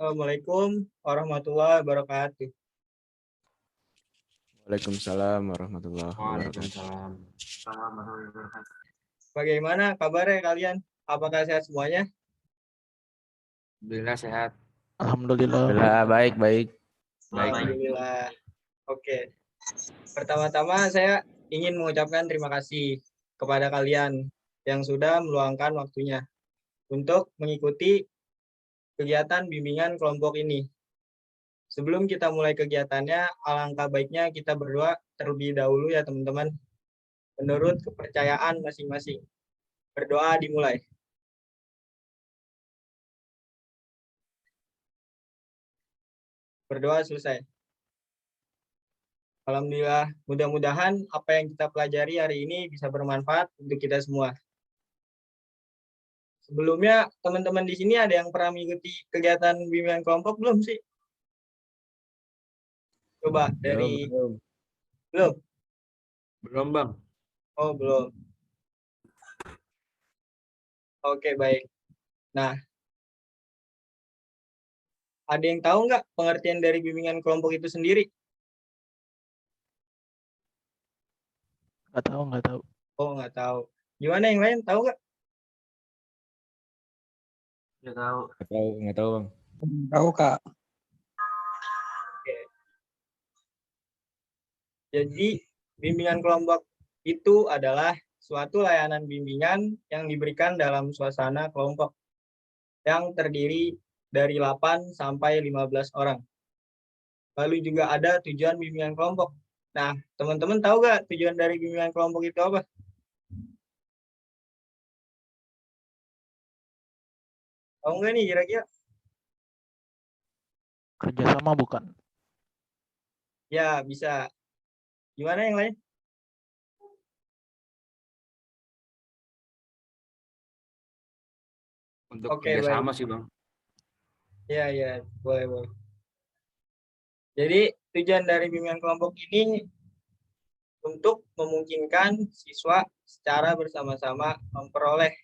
Assalamualaikum warahmatullahi wabarakatuh. Waalaikumsalam warahmatullahi wabarakatuh. Waalaikumsalam. Warahmatullahi wabarakatuh. Bagaimana kabarnya kalian? Apakah sehat semuanya? Alhamdulillah sehat. Alhamdulillah. Alhamdulillah baik. Baik. Alhamdulillah. Oke. Pertama-tama saya ingin mengucapkan terima kasih kepada kalian yang sudah meluangkan waktunya untuk mengikuti kegiatan bimbingan kelompok ini. Sebelum kita mulai kegiatannya, alangkah baiknya kita berdoa terlebih dahulu ya teman-teman. Menurut kepercayaan masing-masing. Berdoa dimulai. Berdoa selesai. Alhamdulillah, mudah-mudahan apa yang kita pelajari hari ini bisa bermanfaat untuk kita semua. Sebelumnya, teman-teman di sini ada yang pernah mengikuti kegiatan bimbingan kelompok belum sih? Coba dari... Belum? Belum, Bang. Oh, belum. Oke, baik. Nah, ada yang tahu nggak pengertian dari bimbingan kelompok itu sendiri? Nggak tahu. Oh, nggak tahu. Gimana yang lain? Tahu nggak? Ya tahu. Nggak tahu Bang. Tahu Kak. Oke. Jadi, bimbingan kelompok itu adalah suatu layanan bimbingan yang diberikan dalam suasana kelompok yang terdiri dari 8 sampai 15 orang. Lalu juga ada tujuan bimbingan kelompok. Nah, teman-teman tahu nggak tujuan dari bimbingan kelompok itu apa? Tahu nggak nih kira-kira? Kerjasama bukan? Ya, bisa. Gimana yang lain? Untuk Oke, kerjasama baik. sih, Bang. Ya, boleh. Jadi, tujuan dari bimbingan kelompok ini untuk memungkinkan siswa secara bersama-sama memperoleh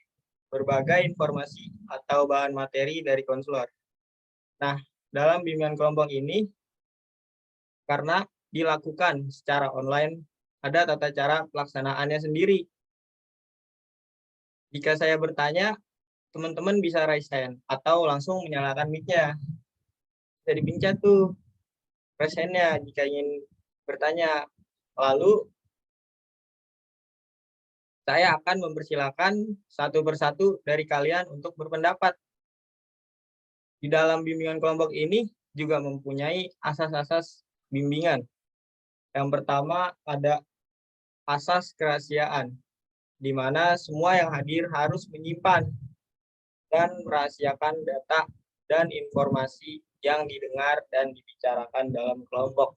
berbagai informasi atau bahan materi dari konselor. Nah, dalam bimbingan kelompok ini, karena dilakukan secara online, ada tata cara pelaksanaannya sendiri. Jika saya bertanya, teman-teman bisa raise hand atau langsung menyalakan mic-nya. Bisa dipencet tuh raise hand-nya jika ingin bertanya. Lalu, saya akan mempersilahkan satu persatu dari kalian untuk berpendapat. Di dalam bimbingan kelompok ini juga mempunyai asas-asas bimbingan. Yang pertama ada asas kerahasiaan, di mana semua yang hadir harus menyimpan dan merahasiakan data dan informasi yang didengar dan dibicarakan dalam kelompok.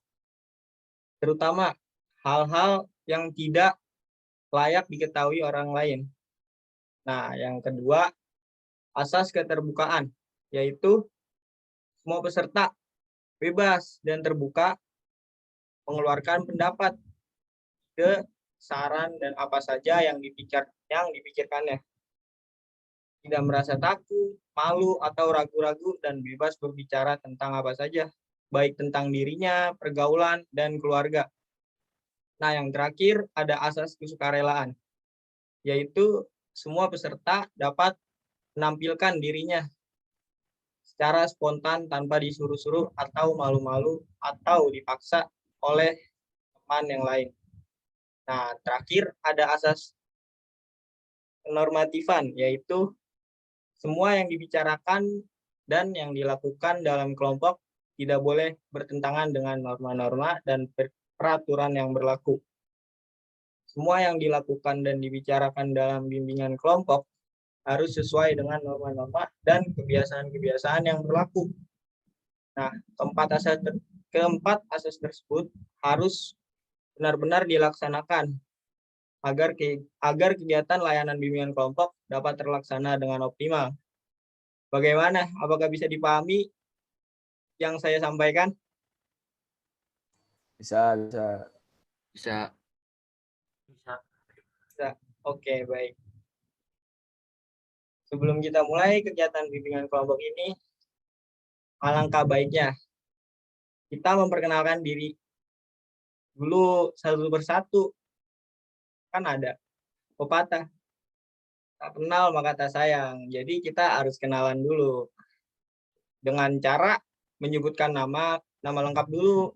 Terutama hal-hal yang tidak layak diketahui orang lain. Nah, yang kedua, asas keterbukaan, yaitu semua peserta bebas dan terbuka mengeluarkan pendapat, ide, saran, dan apa saja yang dipikirkannya. Tidak merasa takut, malu, atau ragu-ragu, dan bebas berbicara tentang apa saja, baik tentang dirinya, pergaulan, dan keluarga. Nah, yang terakhir ada asas kesukarelaan, yaitu semua peserta dapat menampilkan dirinya secara spontan tanpa disuruh-suruh atau malu-malu atau dipaksa oleh teman yang lain. Nah, terakhir ada asas kenormatifan, yaitu semua yang dibicarakan dan yang dilakukan dalam kelompok tidak boleh bertentangan dengan norma-norma dan peraturan yang berlaku. Semua yang dilakukan dan dibicarakan dalam bimbingan kelompok harus sesuai dengan norma-norma dan kebiasaan-kebiasaan yang berlaku. Nah, keempat asas tersebut harus benar-benar dilaksanakan agar kegiatan layanan bimbingan kelompok dapat terlaksana dengan optimal. Bagaimana? Apakah bisa dipahami yang saya sampaikan? Bisa. Bisa. Oke, baik. Sebelum kita mulai kegiatan bimbingan kelompok ini, alangkah baiknya kita memperkenalkan diri dulu satu persatu. Kan ada pepatah, tak kenal maka tak sayang. Jadi kita harus kenalan dulu dengan cara menyebutkan nama lengkap dulu,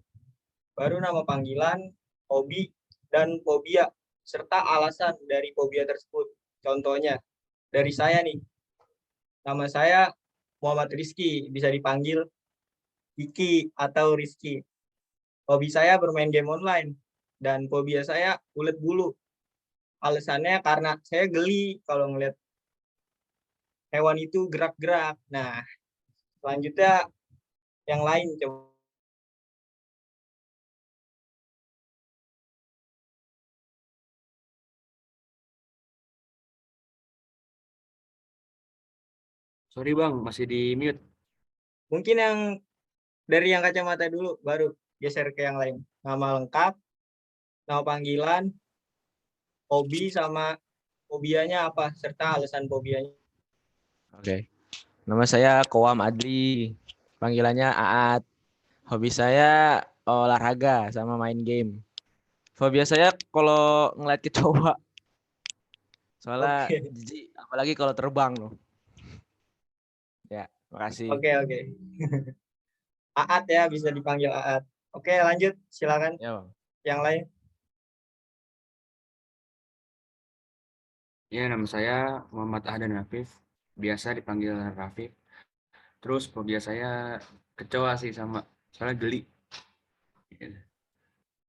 baru nama panggilan, hobi, dan fobia, serta alasan dari fobia tersebut. Contohnya, dari saya nih, nama saya Muhammad Rizky, bisa dipanggil Kiki atau Rizky. Hobi saya bermain game online, dan fobia saya ulet bulu. Alasannya karena saya geli kalau ngeliat hewan itu gerak-gerak. Nah, selanjutnya yang lain coba. Sorry bang, masih di mute. Mungkin yang dari yang kacamata dulu, baru geser ke yang lain. Nama lengkap, nama panggilan, hobi sama fobianya apa, serta alasan fobianya. Oke. Nama saya Koam Adli. Panggilannya Aat. Hobi saya olahraga sama main game. Fobia saya kalau ngeliat kecoa. Soalnya Oke, jijik, apalagi kalau terbang loh. Ya, makasih. oke. Aat ya, bisa dipanggil Aat. Oke, lanjut, silakan Ya, Bang. yang lain. Ya, nama saya Muhammad Ahdan Rafif. Biasa dipanggil Rafif. Terus fobia saya kecoa sih sama. Soalnya geli. Ya,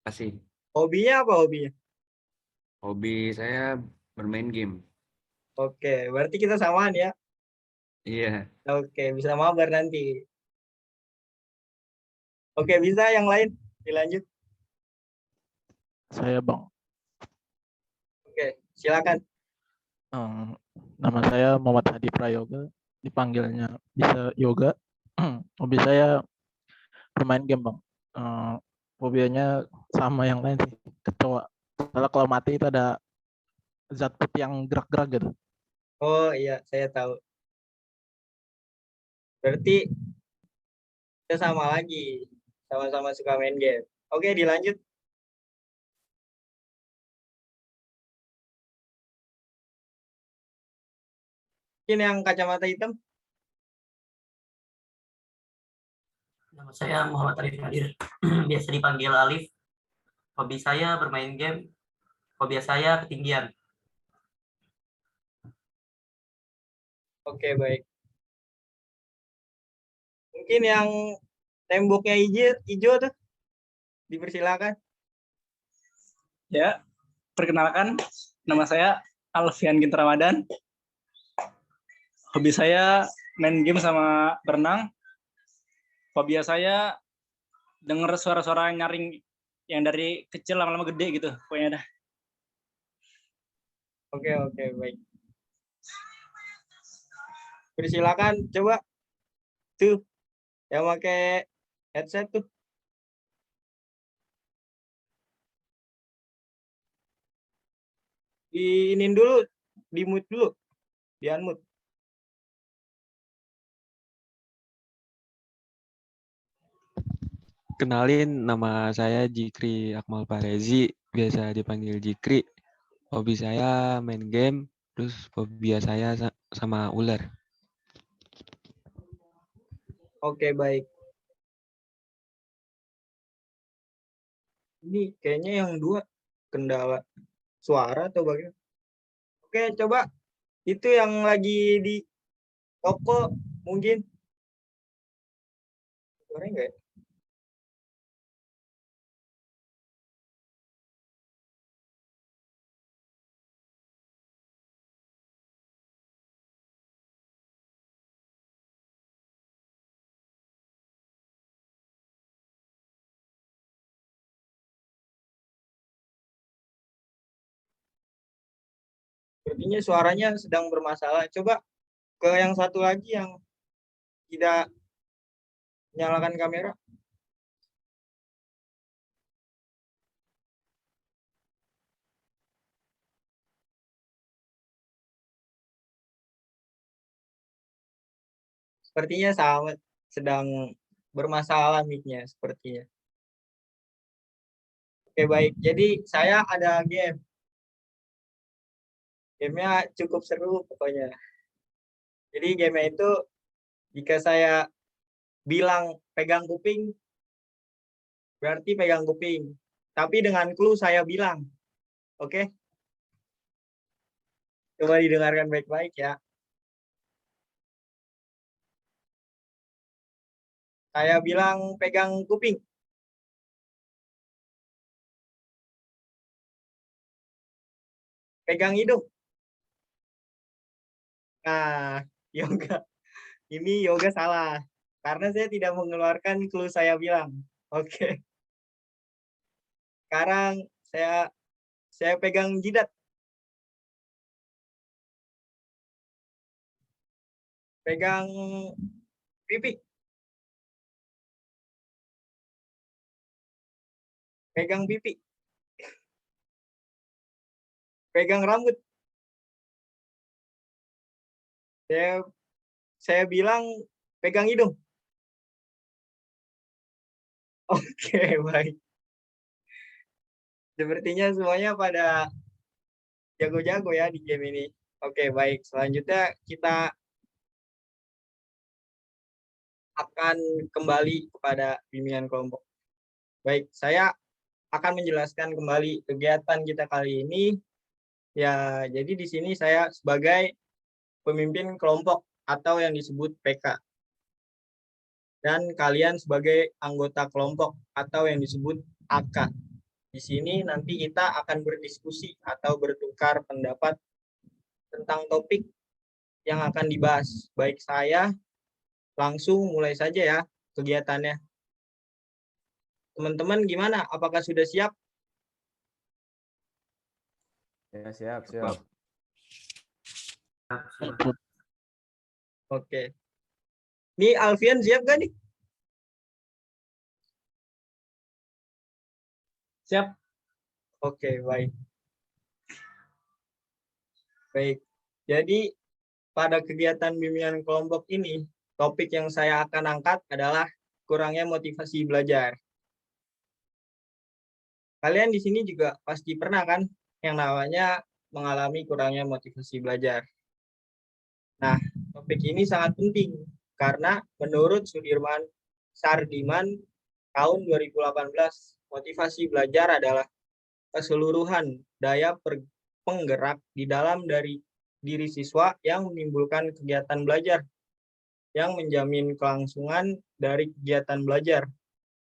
kasih. Hobinya apa hobinya? Hobi saya bermain game. Oke, berarti kita samaan ya. Iya. Oke, bisa mabar nanti. Oke, bisa yang lain dilanjut. Saya Bang. Oke, silakan. Nama saya Muhammad Hadi Prayoga. Dipanggilnya bisa Yoga. Hobi saya bermain game Bang. Fobianya sama yang lain sih. Kecoa. Soalnya kalau mati itu ada zat putih yang gerak-gerak gitu. Oh iya, saya tahu. Berarti kita sama lagi. Sama-sama suka main game. Oke, dilanjut. Mungkin yang kacamata hitam. Nama saya Muhammad Arif Kadir, biasa dipanggil Alif. Hobi saya bermain game, hobi saya ketinggian. Oke, baik. Mungkin yang temboknya hijau tuh, dipersilakan. Ya, perkenalkan, nama saya Alfian Ginter Ramadan. Hobi saya main game sama berenang. Fobia saya denger suara-suara nyaring yang dari kecil lama-lama gede gitu. Pokoknya dah. Oke, baik. Persilakan, coba. Tuh, yang pakai headset tuh. Diinin dulu, di mute dulu, di unmute. Kenalin, nama saya Jikri Akmal Parezi, biasa dipanggil Jikri. Hobi saya main game, terus fobia saya sama ular. Oke, baik. Ini kayaknya yang dua kendala suara atau bagaimana? Oke, coba itu yang lagi di toko mungkin. Suaranya enggak ya? Sepertinya suaranya sedang bermasalah. Coba ke yang satu lagi yang tidak menyalakan kamera. Sepertinya sama. sedang bermasalah mic-nya sepertinya. Oke, baik. Jadi saya ada game. Gamenya cukup seru pokoknya. Jadi gamenya itu jika saya bilang pegang kuping, berarti pegang kuping. Tapi dengan clue saya bilang. Oke? Coba didengarkan baik-baik ya. Saya bilang pegang kuping. Pegang hidung. Nah, yoga. Ini yoga salah. Karena saya tidak mengeluarkan clue saya bilang. Oke. Sekarang saya pegang jidat. Pegang pipi. Pegang pipi. Pegang rambut. Saya bilang pegang hidung. Oke, baik. Sepertinya semuanya pada jago-jago ya di game ini. Oke, baik. Selanjutnya kita akan kembali kepada bimbingan kelompok. Baik, saya akan menjelaskan kembali kegiatan kita kali ini. Ya, jadi di sini saya sebagai pemimpin kelompok atau yang disebut PK. Dan kalian sebagai anggota kelompok atau yang disebut AK. Di sini nanti kita akan berdiskusi atau bertukar pendapat tentang topik yang akan dibahas. Baik saya, langsung mulai saja ya kegiatannya. Teman-teman gimana? Apakah sudah siap? Ya, siap. Oke. Ini Alfian siap gak nih? Siap. Oke, baik. Baik. Jadi pada kegiatan bimbingan kelompok ini, topik yang saya akan angkat adalah kurangnya motivasi belajar. Kalian di sini juga pasti pernah kan yang namanya mengalami kurangnya motivasi belajar. Nah, topik ini sangat penting karena menurut Sudirman Sardiman tahun 2018, motivasi belajar adalah keseluruhan daya penggerak di dalam dari diri siswa yang menimbulkan kegiatan belajar, yang menjamin kelangsungan dari kegiatan belajar,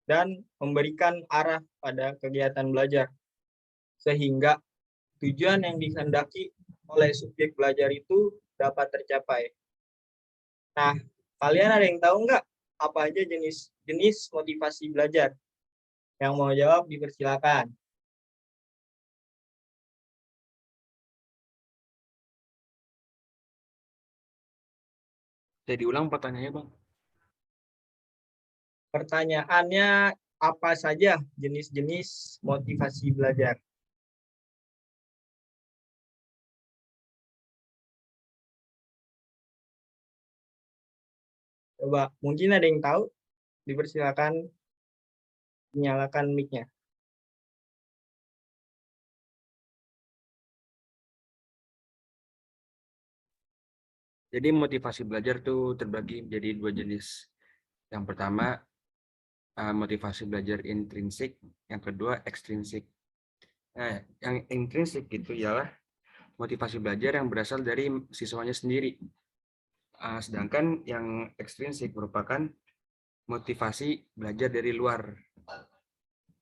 dan memberikan arah pada kegiatan belajar. Sehingga tujuan yang dikehendaki oleh subjek belajar itu dapat tercapai. Nah, kalian ada yang tahu nggak apa aja jenis motivasi belajar? Yang mau jawab dipersilakan. Saya diulang pertanyaannya, Bang. Pertanyaannya, apa saja jenis-jenis motivasi belajar? Coba, mungkin ada yang tahu? Dipersilakan nyalakan mic-nya. Jadi motivasi belajar tuh terbagi menjadi dua jenis. Yang pertama, motivasi belajar intrinsik, yang kedua ekstrinsik. Nah, yang intrinsik itu ialah motivasi belajar yang berasal dari siswanya sendiri. Sedangkan yang ekstrinsik merupakan motivasi belajar dari luar.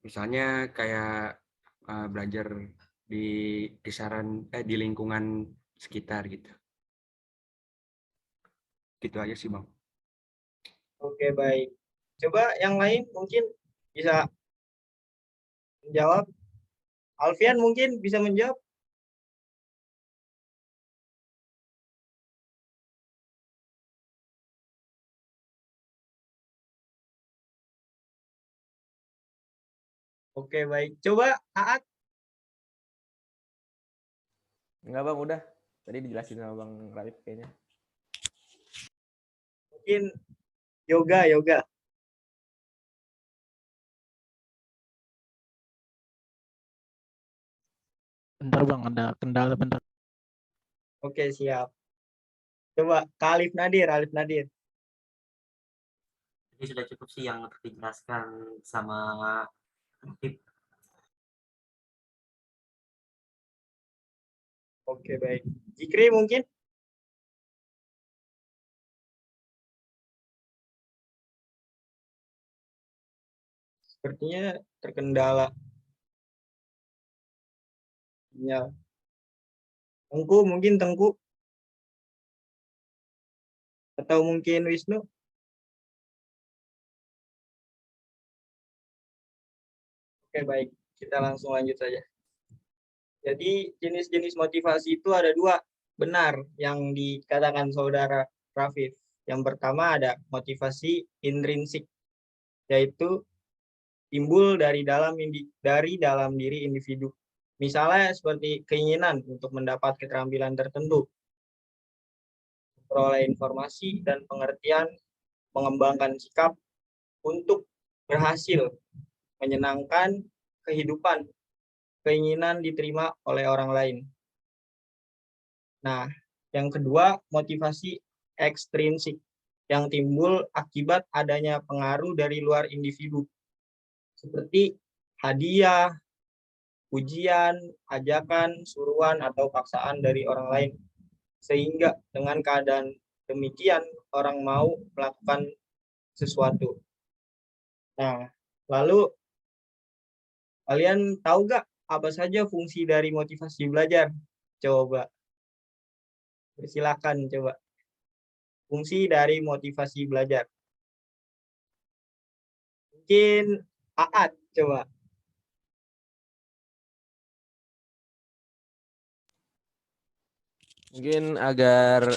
Misalnya kayak belajar di di lingkungan sekitar gitu. Gitu aja sih, Bang. Oke, baik. Coba yang lain mungkin bisa menjawab. Alfian mungkin bisa menjawab. Oke, baik. Coba Aat. Enggak, Bang, udah. Tadi dijelasin sama Bang Radit kayaknya. Mungkin Yoga. Bentar Bang, ada kendala bentar. Oke, siap. Coba Kak Alif Nadir. Jadi sudah cukup sih yang dijelaskan sama Tip. Oke, baik. Jikri mungkin? Sepertinya terkendala. Ya. Tengku. Atau mungkin Wisnu? Oke, baik. Kita langsung lanjut saja. Jadi jenis-jenis motivasi itu ada dua, benar yang dikatakan saudara Rafif. Yang pertama ada motivasi intrinsik, yaitu timbul dari dalam diri individu. Misalnya seperti keinginan untuk mendapat keterampilan tertentu, memperoleh informasi dan pengertian, mengembangkan sikap untuk berhasil, menyenangkan kehidupan, keinginan diterima oleh orang lain. Nah, yang kedua, motivasi ekstrinsik yang timbul akibat adanya pengaruh dari luar individu, seperti hadiah, pujian, ajakan, suruhan, atau paksaan dari orang lain. Sehingga dengan keadaan demikian, orang mau melakukan sesuatu. Nah, lalu kalian tahu nggak apa saja fungsi dari motivasi belajar? Coba, persilakan coba. Fungsi dari motivasi belajar. Mungkin Aat, coba. Mungkin agar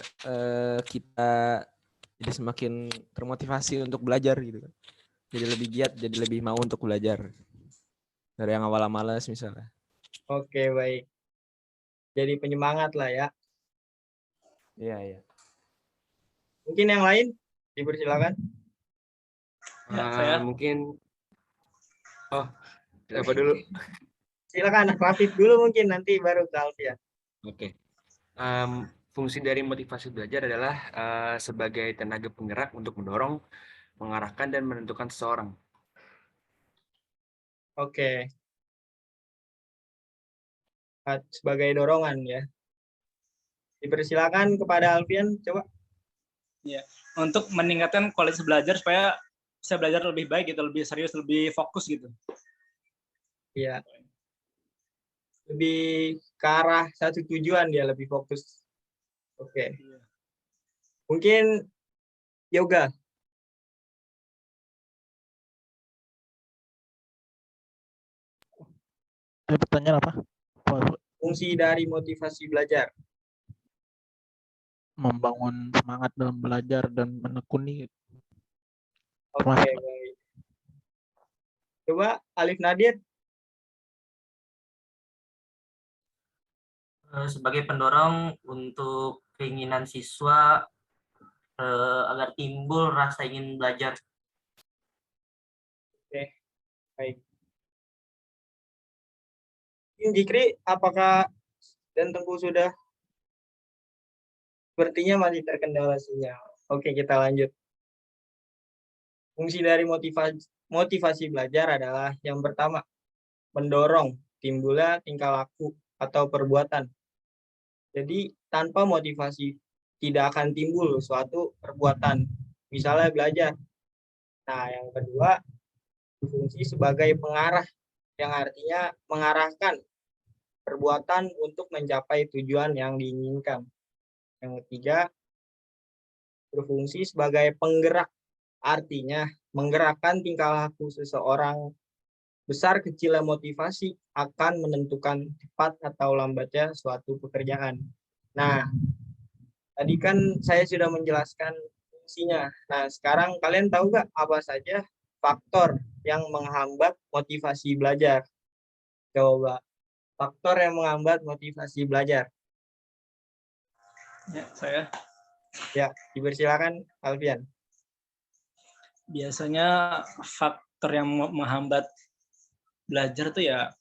kita jadi semakin termotivasi untuk belajar gitu kan. Jadi lebih giat, jadi lebih mau untuk belajar. Dari yang awal malas misalnya. Oke, baik. Jadi penyemangat lah ya. Iya. Mungkin yang lain dipersilakan. Ya, saya. Mungkin apa dulu? Silakan Rafif dulu mungkin, nanti baru ke Alfian. Oke. Fungsi dari motivasi belajar adalah sebagai tenaga penggerak untuk mendorong, mengarahkan, dan menentukan seseorang. Oke. Sebagai dorongan ya. Dipersilakan kepada Alfian, coba. Ya, untuk meningkatkan kualitas belajar supaya bisa belajar lebih baik gitu, lebih serius, lebih fokus gitu. Iya. Lebih ke arah satu tujuan dia, lebih fokus. Oke. Mungkin yoga. Pertanyaan apa? Fungsi dari motivasi belajar. Membangun semangat dalam belajar dan menekuni. Oke, baik. Coba Alif Nadir. Sebagai pendorong untuk keinginan siswa agar timbul rasa ingin belajar. Oke, baik. Jikri, apakah dan Tengku sudah? Sepertinya masih terkendala sinyal. Oke, kita lanjut. Fungsi dari motivasi belajar adalah yang pertama, mendorong timbulnya tingkah laku atau perbuatan. Jadi tanpa motivasi tidak akan timbul suatu perbuatan, misalnya belajar. Nah, yang kedua, berfungsi sebagai pengarah, yang artinya mengarahkan perbuatan untuk mencapai tujuan yang diinginkan. Yang ketiga, berfungsi sebagai penggerak, artinya menggerakkan tingkah laku seseorang. Besar kecilnya motivasi akan menentukan cepat atau lambatnya suatu pekerjaan. Nah, tadi kan saya sudah menjelaskan fungsinya. Nah, sekarang kalian tahu nggak apa saja faktor yang menghambat motivasi belajar? Coba, faktor yang menghambat motivasi belajar. Ya, saya. Ya, dipersilakan Alfian. Biasanya faktor yang menghambat belajar tuh ya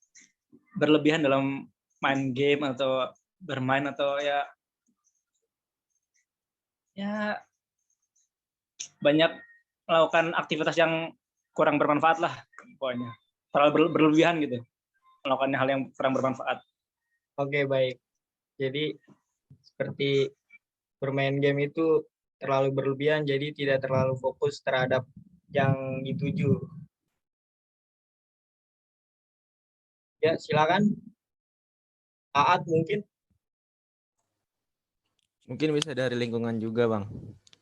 berlebihan dalam main game atau bermain atau ya banyak melakukan aktivitas yang kurang bermanfaat lah pokoknya. Terlalu berlebihan gitu melakukan hal yang kurang bermanfaat. Oke, baik. Jadi seperti bermain game itu terlalu berlebihan, jadi tidak terlalu fokus terhadap yang dituju. Ya, silakan. Aat mungkin. Mungkin bisa dari lingkungan juga, Bang.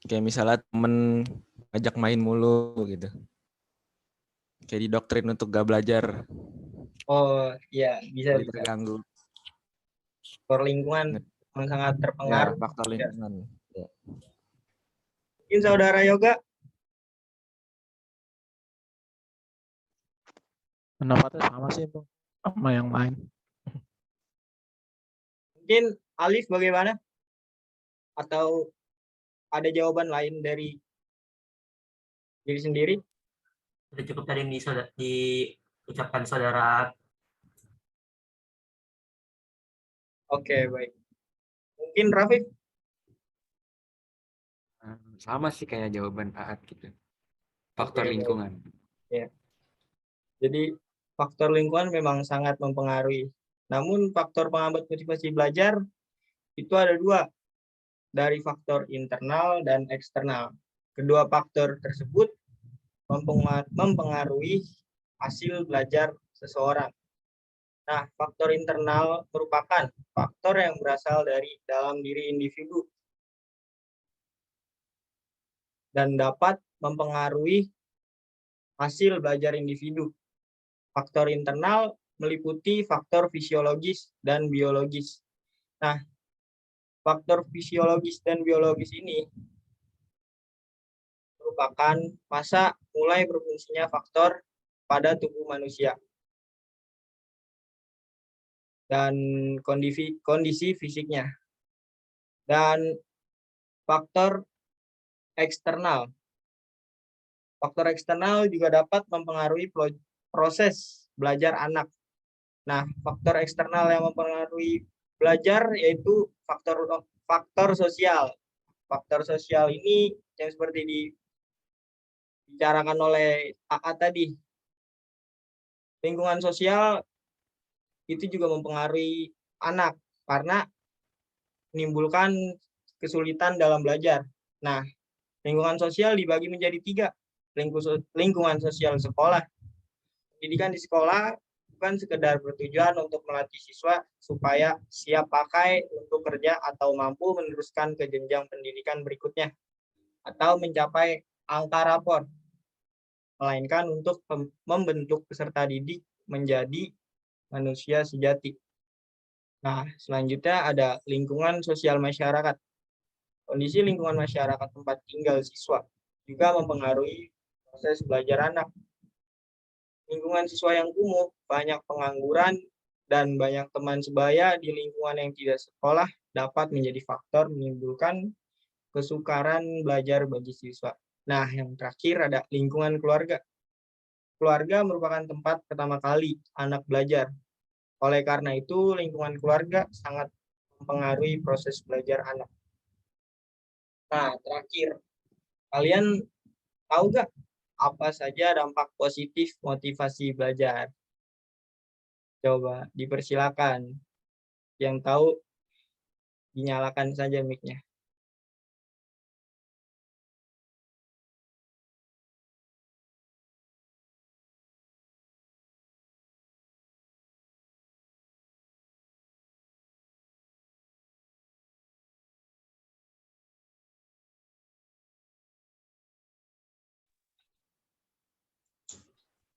Kayak misalnya temen ngajak main mulu gitu. Kayak didoktrin untuk gak belajar. Oh, iya, bisa. Jadi terganggu. Faktor lingkungan yang sangat Ya, terpengaruh. faktor lingkungan. Ya. Mungkin saudara Yoga, Pendapatnya sama sih Bang, sama yang lain. mungkin Alif bagaimana? Atau ada jawaban lain dari diri sendiri? Sudah cukup tadi yang diucapkan saudara. Oke, baik. Mungkin Rafif? Sama sih kayak jawaban Aat gitu. Faktor Oke, baik. lingkungan. Ya. Jadi faktor lingkungan memang sangat mempengaruhi. Namun faktor penghambat motivasi belajar itu ada dua, dari faktor internal dan eksternal. Kedua faktor tersebut mempengaruhi hasil belajar seseorang. Nah, faktor internal merupakan faktor yang berasal dari dalam diri individu dan dapat mempengaruhi hasil belajar individu. Faktor internal meliputi faktor fisiologis dan biologis. Nah, faktor fisiologis dan biologis ini merupakan masa mulai berfungsinya faktor pada tubuh manusia dan kondisi fisiknya. Dan faktor eksternal. Faktor eksternal juga dapat mempengaruhi proses belajar anak. Nah, faktor eksternal yang mempengaruhi belajar yaitu faktor sosial. Faktor sosial ini yang seperti dibicarakan oleh AA tadi. Lingkungan sosial itu juga mempengaruhi anak karena menimbulkan kesulitan dalam belajar. Nah, lingkungan sosial dibagi menjadi 3. Lingkungan sosial sekolah. Pendidikan di sekolah bukan sekedar bertujuan untuk melatih siswa supaya siap pakai untuk kerja atau mampu meneruskan ke jenjang pendidikan berikutnya atau mencapai angka rapor, melainkan untuk membentuk peserta didik menjadi manusia sejati. Nah, selanjutnya ada lingkungan sosial masyarakat. Kondisi lingkungan masyarakat tempat tinggal siswa juga mempengaruhi proses belajar anak. Lingkungan siswa yang kumuh, banyak pengangguran, dan banyak teman sebaya di lingkungan yang tidak sekolah dapat menjadi faktor menimbulkan kesukaran belajar bagi siswa. Nah, yang terakhir ada lingkungan keluarga. Keluarga merupakan tempat pertama kali anak belajar. Oleh karena itu, lingkungan keluarga sangat mempengaruhi proses belajar anak. Nah, terakhir, kalian tahu nggak apa saja dampak positif motivasi belajar? Coba dipersilakan. Yang tahu, dinyalakan saja mic-nya.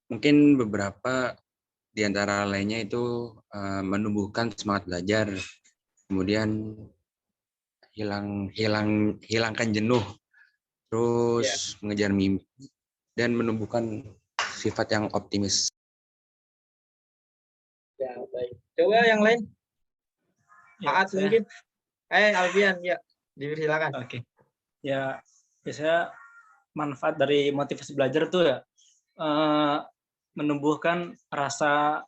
Mungkin beberapa di antara lainnya itu menumbuhkan semangat belajar, kemudian hilangkan jenuh, terus mengejar mimpi dan menumbuhkan sifat yang optimis. Ya, baik. Coba yang lain. Aat mungkin. Alfian, ya. Dipersilakan. Oke. Ya, biasanya manfaat dari motivasi belajar tuh ya menumbuhkan rasa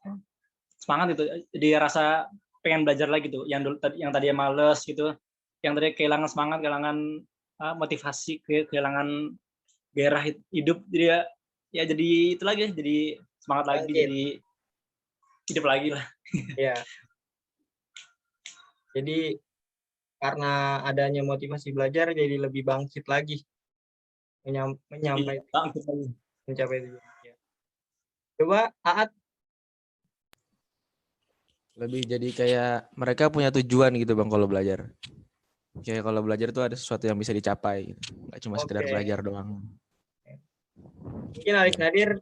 semangat gitu. Jadi rasa pengen belajar lagi tuh. Yang tadi males gitu, yang tadi kehilangan semangat, kehilangan motivasi, kehilangan gairah hidup. Jadi ya jadi itu lagi, jadi semangat lagi, Bangkit. jadi hidup lagi lah. Ya. Jadi karena adanya motivasi belajar jadi lebih bangkit lagi mencapai Bangkit lagi. tujuan. Ya. Coba Aat. Lebih jadi kayak mereka punya tujuan gitu Bang kalau belajar. Kayak kalau belajar tuh ada sesuatu yang bisa dicapai gitu. Nggak cuma sekedar Oke. belajar doang. Mungkin Alif Nadir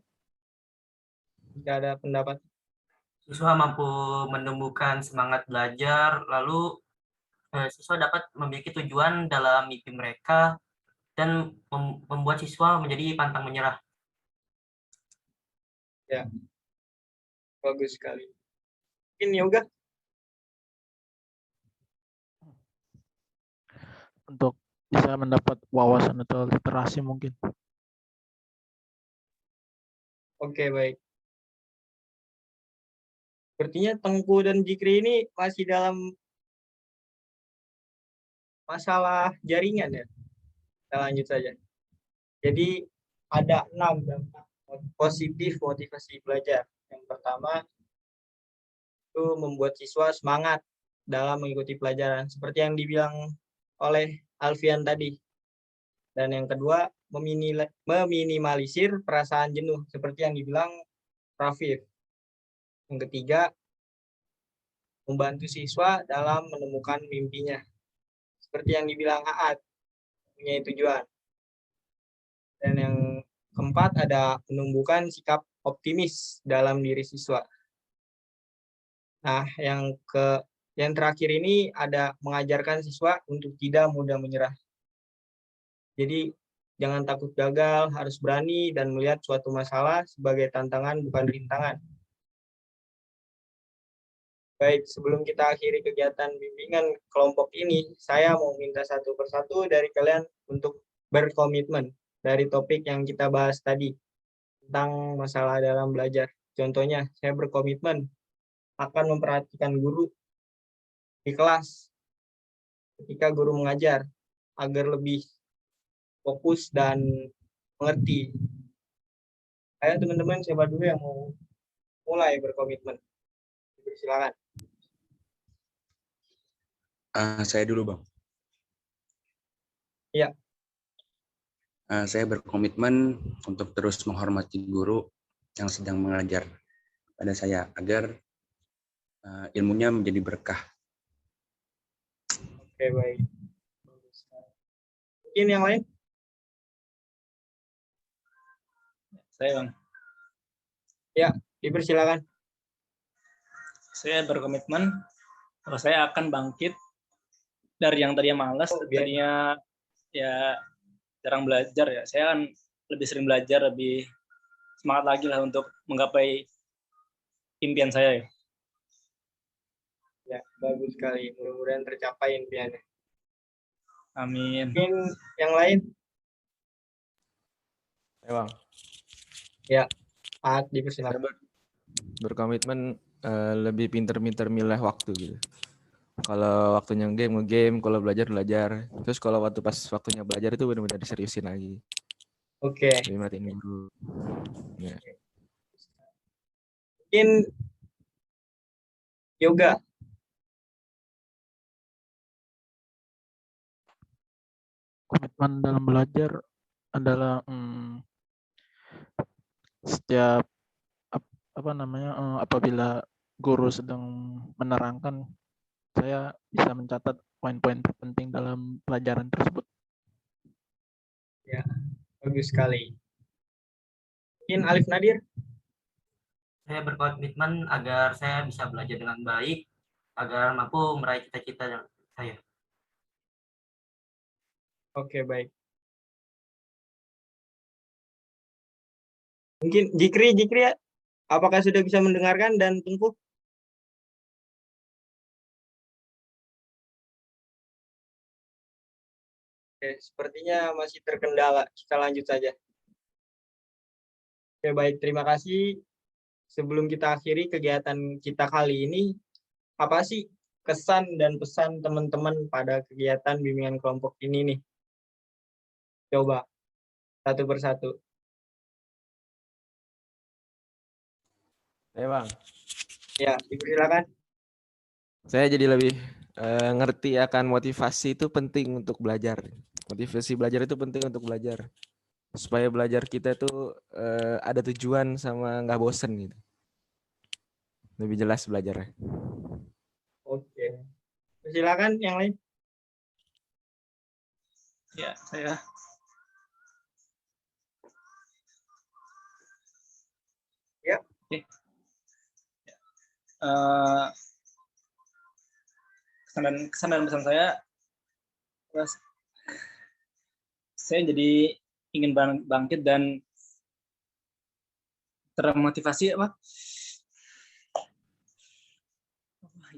jika ada pendapat. Siswa mampu menumbuhkan semangat belajar, lalu siswa dapat memiliki tujuan dalam mimpi mereka dan membuat siswa menjadi pantang menyerah. Ya. Bagus sekali. Mungkin Yoga. Untuk bisa mendapat wawasan atau literasi mungkin. Oke, baik. Sepertinya Tengku dan Jikri ini masih dalam masalah jaringan ya. Kita lanjut saja. Jadi ada 6 dampak positif motivasi belajar. Yang pertama itu membuat siswa semangat dalam mengikuti pelajaran seperti yang dibilang oleh Alfian tadi. Dan yang kedua meminimalisir perasaan jenuh seperti yang dibilang Rafif. Yang ketiga membantu siswa dalam menemukan mimpinya. Seperti yang dibilang Aat, punya tujuan. Dan yang keempat ada menumbuhkan sikap optimis dalam diri siswa. Nah, yang terakhir ini ada mengajarkan siswa untuk tidak mudah menyerah. Jadi jangan takut gagal, harus berani dan melihat suatu masalah sebagai tantangan bukan rintangan. Baik, sebelum kita akhiri kegiatan bimbingan kelompok ini, saya mau minta satu persatu dari kalian untuk berkomitmen dari topik yang kita bahas tadi tentang masalah dalam belajar. Contohnya, saya berkomitmen akan memperhatikan guru di kelas ketika guru mengajar agar lebih fokus dan mengerti. Ayo teman-teman, siapa dulu yang mau mulai berkomitmen? Silakan. Saya dulu, Bang. Iya. Saya berkomitmen untuk terus menghormati guru yang sedang mengajar pada saya agar ilmunya menjadi berkah. Oke, baik. Mungkin yang lain? Saya Bang. Ya, dipersilakan. Saya berkomitmen kalau saya akan bangkit dari yang tadinya malas, tadinya ya jarang belajar ya. Saya akan lebih sering belajar, lebih semangat lagi lah untuk menggapai impian saya ya. Ya, bagus sekali. Mudah-mudahan tercapai impiannya. Amin. Mungkin yang lain? Ya Bang. Ya, Aat dipersilakan. Berkomitmen lebih pinter-pinter milih waktu gitu. Kalau waktunya nge-game, kalau belajar. Terus kalau pas waktunya belajar itu benar-benar diseriusin lagi. Oke. Lebih matiin dulu. Ya. Mungkin Yoga. Komitmen dalam belajar adalah setiap apabila guru sedang menerangkan, saya bisa mencatat poin-poin terpenting dalam pelajaran tersebut. Ya, bagus sekali. Mungkin Alif Nadir. Saya berkomitmen agar saya bisa belajar dengan baik, agar mampu meraih cita-cita saya. Oke, baik. Mungkin Jikri ya, apakah sudah bisa mendengarkan dan Tengku? Oke, sepertinya masih terkendala. Kita lanjut saja. Oke, baik. Terima kasih. Sebelum kita akhiri kegiatan kita kali ini, apa sih kesan dan pesan teman-teman pada kegiatan bimbingan kelompok ini nih? Coba satu persatu. Ya bang, Ya, dipersilakan. saya jadi lebih ngerti akan motivasi itu penting untuk belajar. Motivasi belajar itu penting untuk belajar. Supaya belajar kita itu ada tujuan sama nggak bosen gitu. Lebih jelas belajarnya. Oke. Silakan yang lain. Ya, saya. Ya. Oke. Kesan dan pesan saya, saya jadi ingin bangkit dan termotivasi apa?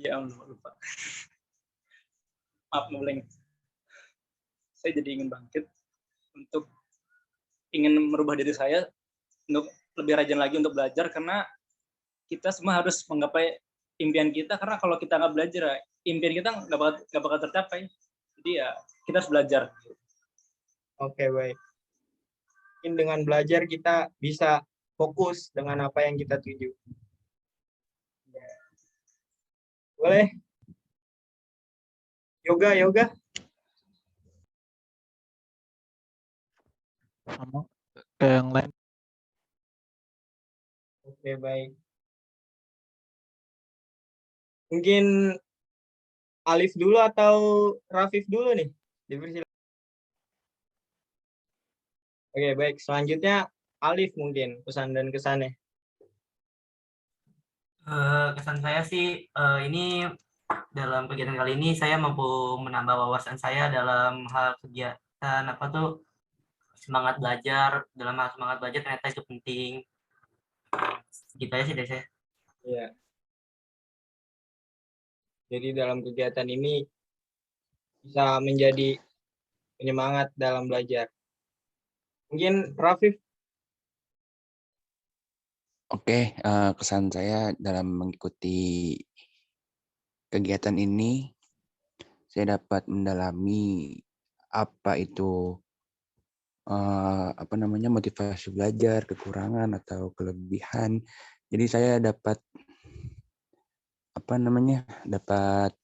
Ya Allah, lupa. Maaf, ngeblank. Saya jadi ingin bangkit untuk ingin merubah diri saya untuk lebih rajin lagi untuk belajar, karena kita semua harus menggapai impian kita, karena kalau kita nggak belajar, impian kita nggak bakal tercapai. Jadi ya kita harus belajar. Oke, baik. Mungkin dengan belajar kita bisa fokus dengan apa yang kita tuju. Boleh? Yoga. Sama kayak yang lain. Oke, baik. Mungkin Alif dulu atau Rafif dulu nih? Dipersilakan. Oke, baik. Selanjutnya Alif mungkin pesan dan kesannya. Kesan saya sih ini dalam kegiatan kali ini saya mampu menambah wawasan saya dalam hal kegiatan apa tuh semangat belajar. Dalam hal semangat belajar ternyata itu penting. Gitu aja sih dari saya. Iya. Jadi dalam kegiatan ini bisa menjadi penyemangat dalam belajar. Mungkin Rafif. Oke, kesan saya dalam mengikuti kegiatan ini, saya dapat mendalami apa itu motivasi belajar, kekurangan atau kelebihan. Jadi saya dapat dapat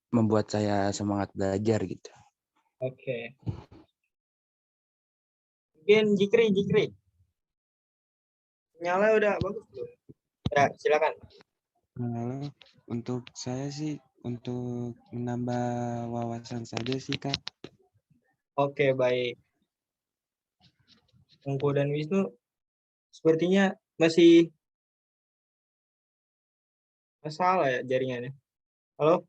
membuat saya semangat belajar gitu. Oke. Mungkin Jikri. Nyala udah bagus belum? Ya, silakan. Halo, untuk saya sih untuk menambah wawasan saja sih Kak. Oke, baik. Ungku dan Wisnu sepertinya masih masalah ya jaringannya. Halo?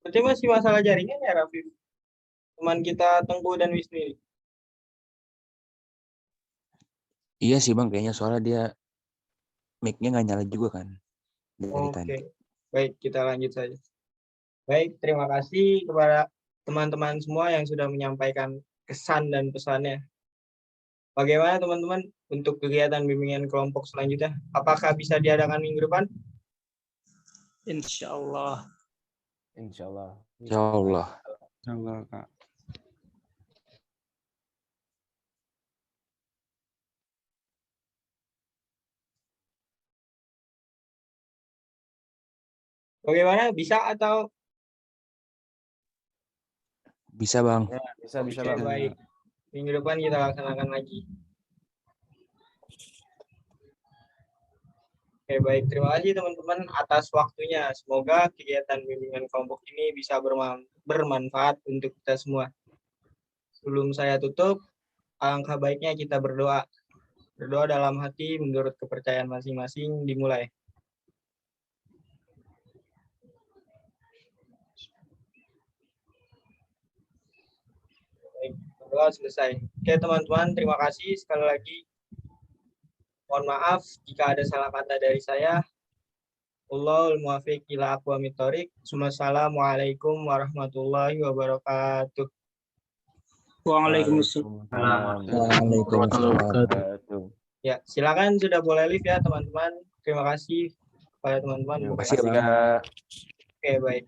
Berarti masih masalah jaringan ya, Rafif? Teman kita Tengku dan Wisnu ini. Iya sih Bang, kayaknya soalnya dia mic-nya nggak nyala juga kan dari tadi. Oke, baik, kita lanjut saja. Baik, terima kasih kepada teman-teman semua yang sudah menyampaikan kesan dan pesannya. Bagaimana teman-teman untuk kegiatan bimbingan kelompok selanjutnya? Apakah bisa diadakan minggu depan? Insya Allah. Insya Allah. Insya Allah. Halo Kak. Bagaimana? Bisa atau? Bisa Bang. Ya, bisa Oke, bang. baik. Minggu depan kita laksanakan lagi. Oke, baik. Terima kasih teman-teman atas waktunya. Semoga kegiatan bimbingan kelompok ini bisa bermanfaat untuk kita semua. Sebelum saya tutup, alangkah baiknya kita berdoa. Berdoa dalam hati menurut kepercayaan masing-masing dimulai. Baik, berdoa selesai. Oke teman-teman, terima kasih sekali lagi. Mohon maaf jika ada salah kata dari saya. Wallahul muwaffiq ila aqwamit thoriq. Wassalamualaikum warahmatullahi wabarakatuh. Waalaikumsalam. Warahmatullahi wabarakatuh. Ya, silakan sudah boleh live ya teman-teman. Terima kasih kepada teman-teman. Terima kasih, Kak. Oke, baik.